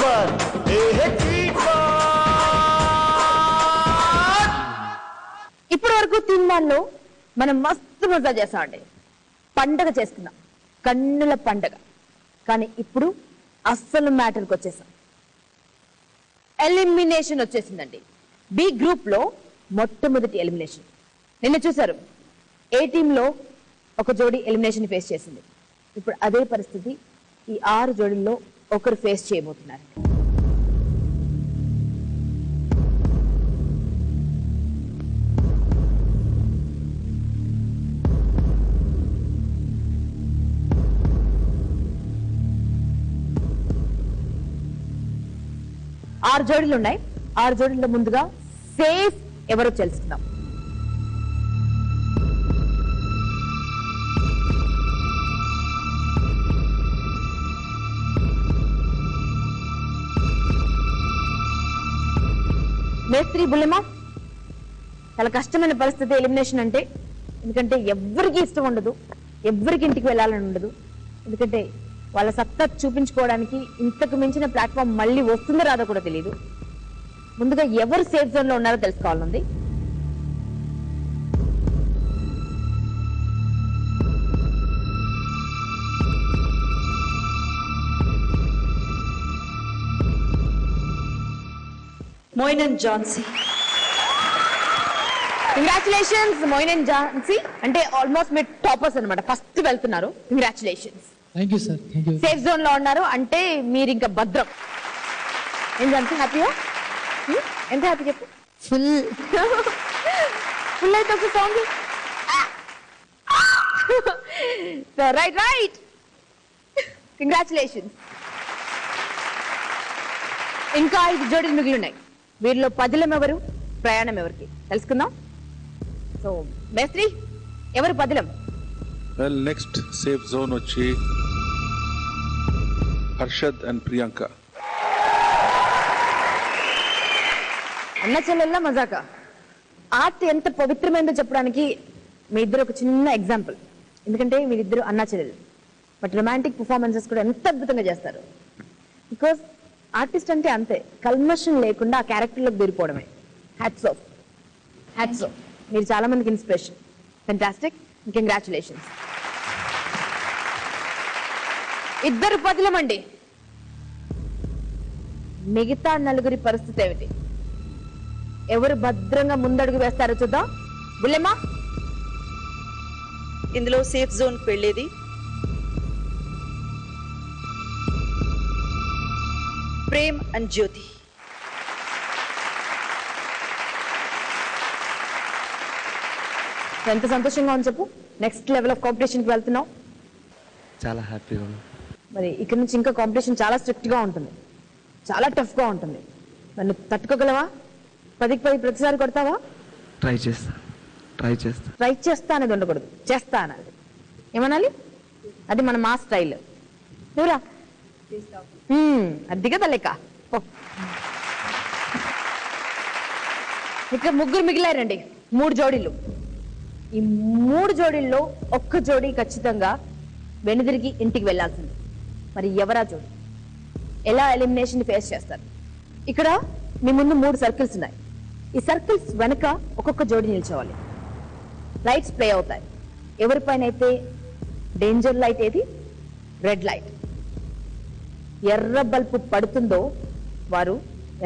1 ఇప్పటి వరకు తిన్నాల్లో మనం మస్తు మజా చేసామండి, పండగ చేసుకున్నాం, కన్నుల పండగ. కానీ ఇప్పుడు అస్సలు మ్యాటర్కి వచ్చేసాం. ఎలిమినేషన్ వచ్చేసిందండి. బి గ్రూప్ లో మొట్టమొదటి ఎలిమినేషన్. నిన్న చూసారు, ఏ టీంలో ఒక జోడీ ఎలిమినేషన్ ఫేస్ చేసింది. ఇప్పుడు అదే పరిస్థితి ఈ 6 జోడీల్లో ఒకరు ఫేస్ చేయబోతున్నారు. ఆరు జోడీలు ఉన్నాయి. 6 జోడీల్లో ముందుగా సేఫ్ ఎవరో తెలుసుకుందాం. మేస్త్రి బుల్లెమా, చాలా కష్టమైన పరిస్థితి ఎలిమినేషన్ అంటే. ఎందుకంటే ఎవ్వరికి ఇష్టం ఉండదు, ఎవ్వరికి ఇంటికి వెళ్ళాలని ఉండదు. ఎందుకంటే వాళ్ళ సత్తా చూపించుకోవడానికి ఇంతకు మించిన ప్లాట్ఫామ్ మళ్ళీ వస్తుందో రాదో కూడా తెలియదు. ముందుగా ఎవరు సేఫ్ జోన్ లో ఉన్నారో తెలుసుకోవాలండి. Moin and Jhansi. Congratulations Moin and Jhansi, అంటే ఆల్మోస్ట్ మీరు టాపర్స్ అన్నమాట, ఫస్ట్ వెళ్తున్నారు. Congratulations. Thank you sir, thank you. Safe zone లో ఉన్నారు అంటే మీరు ఇంకా భద్రం. ఏం ఝాన్సీ, హ్యాపీయా? ఎంత హ్యాపీ చెప్పు. ఫుల్ ఫుల్ అయితే ఒక సాంగ్. Right right, congratulations. ఇంకా 5 జోడీలు మిగిలి ఉన్నాయి. వీరిలో పదిలం ఎవరు, ప్రయాణం ఎవరికి తెలుసుకుందాం. సో మేస్త్రి, ఎవరు పదిలం? వెల్, నెక్స్ట్ సేఫ్ జోన్ వచ్చి హర్షద్ అండ్ ప్రియాంక. అన్న చెల్లెల్లా మజాక. ఆర్ట్ ఎంత పవిత్రమైందో చెప్పడానికి మీ ఇద్దరు ఒక చిన్న ఎగ్జాంపుల్. ఎందుకంటే మీరిద్దరు అన్నా చెల్లెలు, బట్ రొమాంటిక్ పర్ఫార్మెన్సెస్ కూడా ఎంత అద్భుతంగా చేస్తారు. బికాస్ ఆర్టిస్ట్ అంటే అంతే, కల్మషం లేకుండా ఆ క్యారెక్టర్లోకి దూరిపోవడమే. Hats off, hats off. మీరు చాలా మందికి ఇన్స్పిరేషన్. Fantastic, congratulations. ఇద్దరు పదిలమండి. మిగతా 4 పరిస్థితి ఏమిటి? ఎవరు భద్రంగా ముందడుగు వేస్తారో చూద్దాం. బుల్లెమ్మా, ఇందులో సేఫ్ జోన్ వెళ్ళేది ప్రేమ్ అండ్ జ్యోతి. ఎంత సంతోషంగా ఉంది చెప్పు. నెక్స్ట్ లెవెల్ ఆఫ్ కాంపిటీషన్కి వెళ్తున్నావు. చాలా హ్యాపీగా ఉంది. మరి ఇక్కడ నుంచి ఇంకా కాంపిటీషన్ చాలా స్ట్రిక్ట్ గా ఉంటుంది, చాలా టఫ్ గా ఉంటుంది. నన్ను తట్టుకోగలవా? 10కి 10 ప్రతిసారి కొడతావా? ట్రై చేస్తా. ట్రై చేస్తా అనేది ఉండకూడదు, చేస్తా అనాలి. ఏమనాలి? అది మన మా స్టైల్. నువ్వురా, అది కదా లెక్క. ఇక్కడ 3 మిగిలారండి, 3 జోడీలు. ఈ 3 జోడీల్లో ఒక్క జోడీ ఖచ్చితంగా వెనుదిరిగి ఇంటికి వెళ్లాల్సింది. మరి ఎవరా జోడీ? ఎలా ఎలిమినేషన్ ఫేస్ చేస్తారు? ఇక్కడ మీ ముందు 3 సర్కిల్స్ ఉన్నాయి. ఈ సర్కిల్స్ వెనక ఒక్కొక్క జోడీ నిల్చోవాలి. లైట్స్ ప్లే అవుతాయి. ఎవరిపైన అయితే డేంజర్ లైట్, ఏది రెడ్ లైట్, ఎర్ర బల్బు పడుతుందో వారు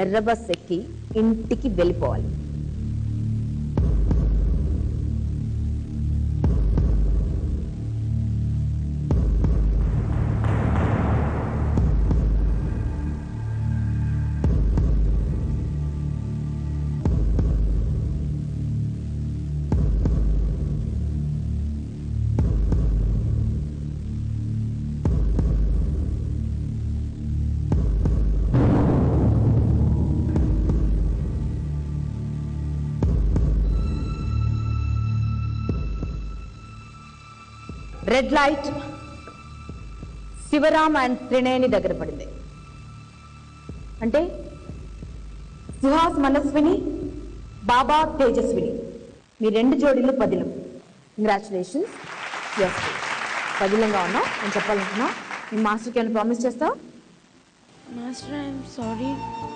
ఎర్ర బస్ ఎక్కి ఇంటికి వెళ్ళిపోవాలి. రెడ్ లైట్ శివరామ్ అండ్ త్రినేని దగ్గర పడింది. అంటే సుహాస్ మనస్విని, బాబా తేజస్విని, మీ 2 జోడీలు పదిలం. కంగ్రాచులేషన్స్. పదిలంగా ఉన్నావు. నేను చెప్పాలనుకున్నా. మీ మాస్టర్కి ఏమైనా ప్రామిస్ చేస్తావు? నా మాస్టర్ ఐఎమ్ సారీ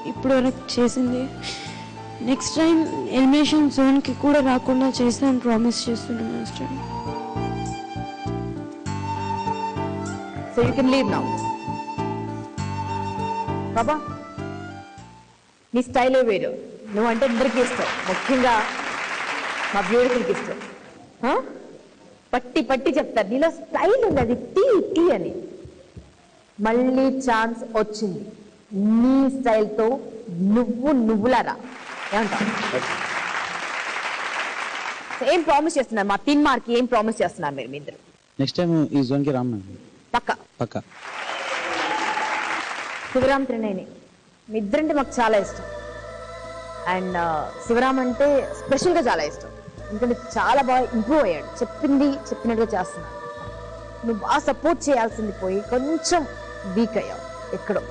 ఇప్పుడు వరకు చేసింది నెక్స్ట్ టైం ఎలిమినేషన్ జోన్కి కూడా రాకుండా చేస్తాను ప్రామిస్ చేస్తున్నాను master. So you can leave now. బాబా నీ స్టైలే వేరు, నువ్వు అంటే అందరికీ ఇష్టం, ముఖ్యంగా మా బ్యూటిఫుల్కి ఇష్టం. పట్టి పట్టి చెప్తారు నీలో స్టైల్ ఉంది, అది టీ టీ అని. మళ్ళీ ఛాన్స్ వచ్చింది, నీ స్టైల్తో నువ్వులారా ఏమంటావు? ఏం ప్రామిస్ చేస్తున్నారు మా టీమ్ మార్క్, ఏం ప్రామిస్ చేస్తున్నారు మీరు మీ ఇద్దరు? నెక్స్ట్ టైం ఈ జోన్ కి రామ్ పక్కా పక్కా. శివరామ్ త్రినేని మీ ఇద్దరంటే మాకు చాలా ఇష్టం. అండ్ శివరామ్ అంటే స్పెషల్గా చాలా ఇష్టం, ఎందుకంటే చాలా బాగా ఇంప్రూవ్ అయ్యాడు, చెప్పినట్టుగా చేస్తున్నాడు. నువ్వు బాగా సపోర్ట్ చేయాల్సింది పోయి కొంచెం వీక్ అయ్యావు ఎక్కడో.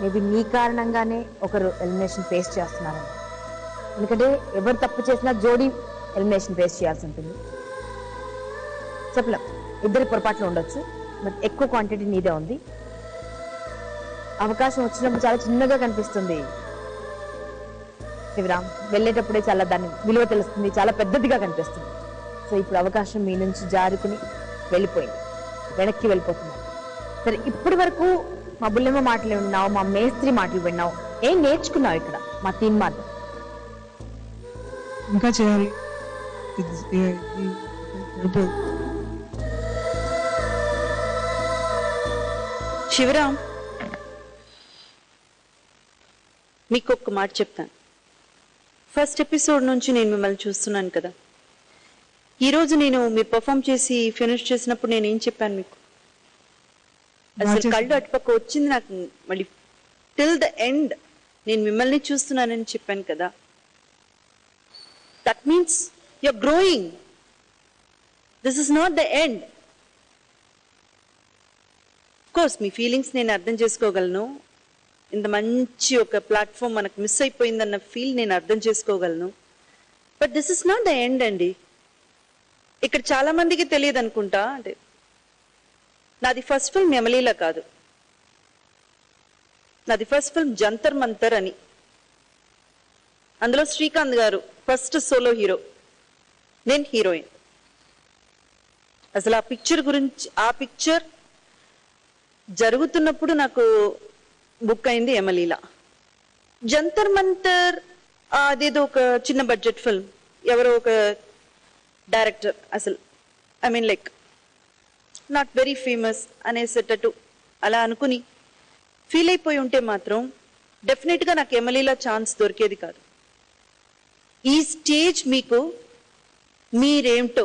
మేబీ నీ కారణంగానే ఒకరు ఎలిమినేషన్ ఫేస్ చేస్తున్నారు, ఎందుకంటే ఎవరు తప్పు చేసినా జోడీ ఎలిమినేషన్ ఫేస్ చేయాల్సి ఉంటుంది. చెప్పలేం, ఇద్దరు పొరపాట్లు ఉండొచ్చు, బట్ ఎక్కువ క్వాంటిటీ నీదే ఉంది. అవకాశం వచ్చినప్పుడు చాలా చిన్నగా కనిపిస్తుంది శివరామ్, వెళ్ళేటప్పుడే చాలా దాని విలువ తెలుస్తుంది, చాలా పెద్దదిగా కనిపిస్తుంది. సో ఇప్పుడు అవకాశం మీ నుంచి జారుకుని వెళ్ళిపోయింది, వెనక్కి వెళ్ళిపోతున్నారు. సరే, ఇప్పటి వరకు మా బుల్లెమ్మ మాటలు విన్నావు, మా మేస్త్రి మాటలు విన్నావు, ఏం నేర్చుకున్నావు ఇక్కడ మా టీమ్ మాటలు? ఇంకా చేయాలి. శివరామ్, మీకు ఒక్క మాట చెప్తాను. ఫస్ట్ ఎపిసోడ్ నుంచి నేను మిమ్మల్ని చూస్తున్నాను కదా, ఈరోజు నేను మీరు పర్ఫామ్ చేసి ఫినిష్ చేసినప్పుడు నేను ఏం చెప్పాను మీకు? అసలు కళ్ళు అటుపక్క వచ్చింది నాకు, మళ్ళీ టిల్ ద ఎండ్ నేను మిమ్మల్ని చూస్తున్నానని చెప్పాను కదా. That means you're growing, this is not the end. Course మీ ఫీలింగ్స్ నేను అర్థం చేసుకోగలను, ఇంత మంచి ఒక ప్లాట్ఫామ్ మనకు మిస్ అయిపోయిందన్న ఫీల్ నేను అర్థం చేసుకోగలను, but this is not the end అండి. ఇక్కడ చాలా మందికి తెలియదు అనుకుంటా, అంటే నాది ఫస్ట్ ఫిల్మ్ ఎమలీలా కాదు, నాది ఫస్ట్ ఫిల్మ్ జంతర్ మంతర్ అని. అందులో శ్రీకాంత్ గారు ఫస్ట్ సోలో హీరో, నేను హీరోయిన్. అసలు ఆ పిక్చర్ గురించి, ఆ పిక్చర్ జరుగుతున్నప్పుడు నాకు బుక్ అయింది ఎమలీలా. జంతర్ మంతర్ అదేదో ఒక చిన్న బడ్జెట్ ఫిల్మ్, ఎవరో ఒక డైరెక్టర్, అసలు I mean like not very famous అనేసేటట్టు అలా అనుకుని ఫీల్ అయిపోయి ఉంటే మాత్రం డెఫినెట్గా నాకు ఎమలీలా ఛాన్స్ దొరికేది కాదు. ఈ స్టేజ్ మీకు మీరేంటో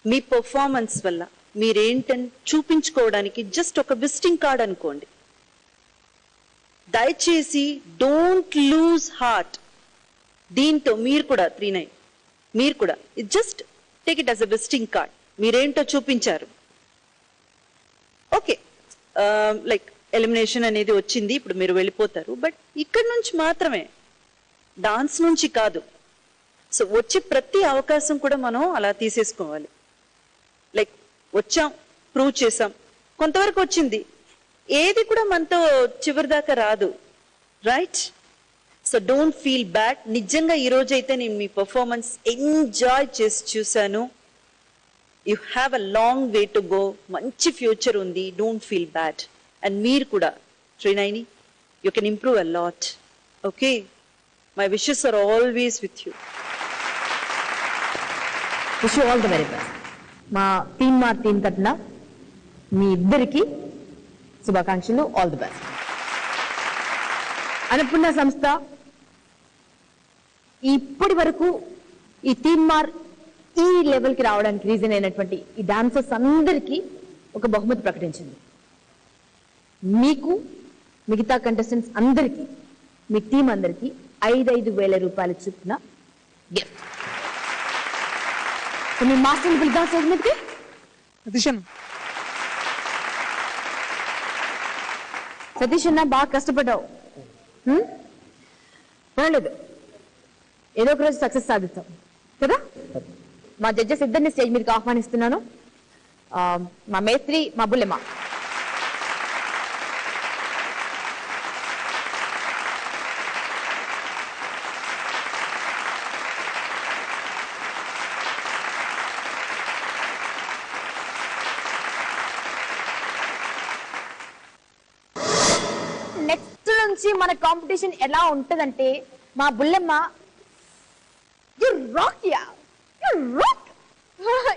మీ పర్ఫార్మెన్స్ వల్ల మీరేంటని చూపించుకోవడానికి జస్ట్ ఒక విజిటింగ్ కార్డ్ అనుకోండి. దయచేసి డోంట్ లూజ్ హార్ట్. దీంతో మీరు కూడా 39 మీరు కూడా just take it as a visiting card. మీరేంటో చూపించారు, ఓకే, లైక్ ఎలిమినేషన్ అనేది వచ్చింది, ఇప్పుడు మీరు వెళ్ళిపోతారు, బట్ ఇక్కడ నుంచి మాత్రమే, డాన్స్ నుంచి కాదు. సో వచ్చే ప్రతి అవకాశం కూడా మనం అలా తీసేసుకోవాలి. లైక్ వచ్చాం, ప్రూవ్ చేసాం, కొంతవరకు వచ్చింది, ఏది కూడా మనతో చివరి దాకా రాదు, right? So don't feel bad. నిజంగా ఈ రోజైతే నేను మీ పర్ఫార్మెన్స్ ఎంజాయ్ చేసి చూశాను. You have a long way to go, మంచి ఫ్యూచర్ ఉంది, డోంట్ ఫీల్ బ్యాడ్. అండ్ మీరు కూడా 39 you can improve a lot, okay? My wishes are always with you. Wish you all the very best. మా team తరఫున మీ ఇద్దరికి శుభాకాంక్షలు, all the best. Annapurna సంస్థ ఇప్పటి వరకు ఈ టీమ్ మార్ ఈ లెవెల్కి రావడానికి రీజన్ అయినటువంటి ఈ డాన్సర్స్ అందరికీ ఒక బహుమతి ప్రకటించింది. మీకు, మిగతా కంటెస్టెంట్స్ అందరికీ, మీ టీం అందరికీ 5,000 రూపాయలు చొప్పున గిఫ్ట్. మీ మాస్టర్ని పిలుద్దాం స్టేజ్ మీదకి. సతీష్ అన్న, బాగా కష్టపడ్డావు, పర్లేదు, ఏదో ఒక రోజు సక్సెస్ సాధిస్తాం కదా. మా జడ్జెస్ ఇద్దరిని స్టేజ్ మీదకి ఆహ్వానిస్తున్నాను. మా మేస్త్రి, మా బుల్లెమ్మ. నెక్స్ట్ నుంచి మన కాంపిటీషన్ ఎలా ఉంటదంటే మా Bullemma you rock yeah you rock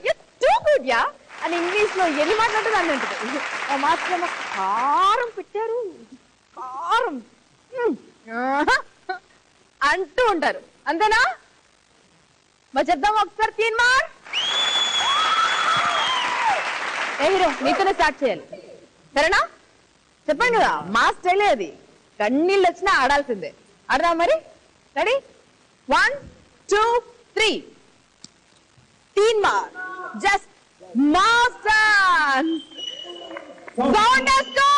you too good yeah అని ఇంగ్లీష్ లో ఎన్ని మాట్లాడుతుంది అని ఉంటుంది. మా మాస్టర్ ఏమో కారం పెట్టారు కారం అంటూ ఉంటారు. అంతేనా? మరి చెప్దాం ఒకసారి 3 మార్క్. ఏ హీరో నీతోనే స్టార్ట్ చేయాలి సరేనా? చెప్పండి కదా మా స్టైలే అది. కన్నీళ్ళు వచ్చినా ఆడాల్సిందే. ఆడరా మరి? Ready? 1 2 3. 3 mark. Just master sound ఎస్కో.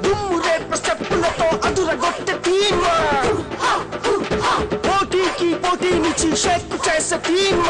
దుమ్మురేపు స్టెప్పులతో అదురగొట్టే టీమ్, పోటీకి పోటీ నుంచి షేక్ చేసే టీమ్.